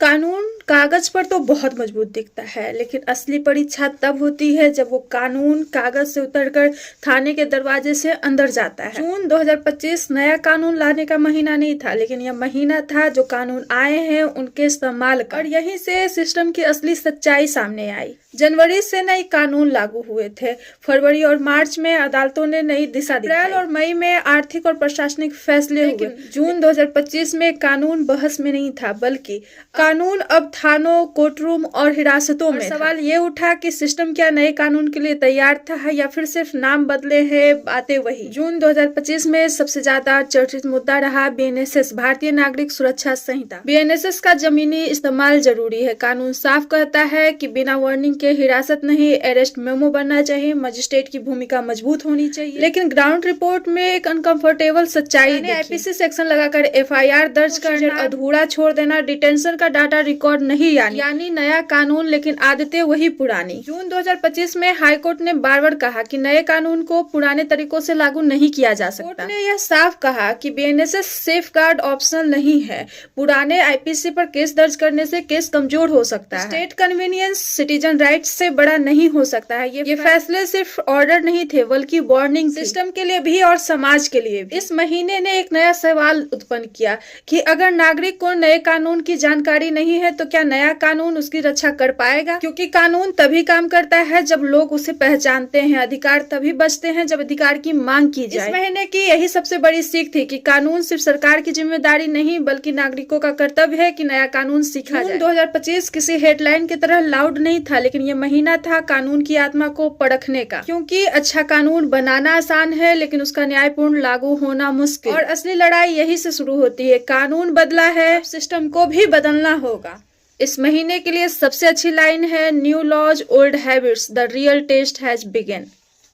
कानून कागज पर तो बहुत मजबूत दिखता है, लेकिन असली परीक्षा तब होती है जब वो कानून कागज से उतरकर थाने के दरवाजे से अंदर जाता है। जून 2025 नया कानून लाने का महीना नहीं था, लेकिन यह महीना था जो कानून आए हैं उनके इस्तेमाल का, और यहीं से सिस्टम की असली सच्चाई सामने आई। जनवरी से नए कानून लागू हुए थे। फरवरी और मार्च में अदालतों ने नई दिशा दिखाई। अप्रैल और मई में आर्थिक और प्रशासनिक फैसले हुए। जून 2025 में कानून बहस में नहीं था, बल्कि कानून अब थानों, कोर्ट रूम और हिरासतों में। सवाल ये उठा कि सिस्टम क्या नए कानून के लिए तैयार था या फिर सिर्फ नाम बदले हैं, बातें वही। जून 2025 में सबसे ज्यादा चर्चित मुद्दा रहा बीएनएसएस, भारतीय नागरिक सुरक्षा संहिता। बीएनएसएस का जमीनी इस्तेमाल जरूरी है। कानून साफ कहता है कि बिना वार्निंग के हिरासत नहीं, अरेस्ट मेमो बनना चाहिए, मजिस्ट्रेट की भूमिका मजबूत होनी चाहिए। लेकिन ग्राउंड रिपोर्ट में एक अनकंफर्टेबल सच्चाई आईपीसी सेक्शन लगाकर एफआईआर दर्ज करना, अधूरा छोड़ देना, डिटेंशन का डाटा रिकॉर्ड नहीं, यानी नया कानून लेकिन आदतें वही पुरानी। जून 2025 में हाईकोर्ट ने बार-बार कहा कि नए कानून को पुराने तरीकों से लागू नहीं किया जा सकता। कोर्ट ने यह साफ कहा कि बीएनएसएस सेफगार्ड ऑप्शनल नहीं है। पुराने आईपीसी पर केस दर्ज करने से केस कमजोर हो सकता है। स्टेट कन्वीनियंस सिटीजन राइट्स से बड़ा नहीं हो सकता है। ये फैसले सिर्फ ऑर्डर नहीं थे, बल्कि वार्निंग सिस्टम के लिए भी और समाज के लिए भी। इस महीने ने एक नया सवाल उत्पन्न किया कि अगर नागरिक को नए कानून की जानकारी नहीं है तो क्या नया कानून उसकी रक्षा कर पाएगा? क्योंकि कानून तभी काम करता है जब लोग उसे पहचानते हैं। अधिकार तभी बचते हैं जब अधिकार की मांग की जाए। इस महीने की यही सबसे बड़ी सीख थी कि कानून सिर्फ सरकार की जिम्मेदारी नहीं, बल्कि नागरिकों का कर्तव्य है कि नया कानून सीखा जाए। 2025 किसी हेडलाइन की तरह लाउड नहीं था, लेकिन यह महीना था कानून की आत्मा को परखने का। क्योंकि अच्छा कानून बनाना आसान है, लेकिन उसका न्यायपूर्ण लागू होना मुश्किल। और असली लड़ाई यही से शुरू होती है। कानून बदला है, सिस्टम को भी बदलना होगा। इस महीने के लिए सबसे अच्छी लाइन है, new laws old habits, the real test has begin.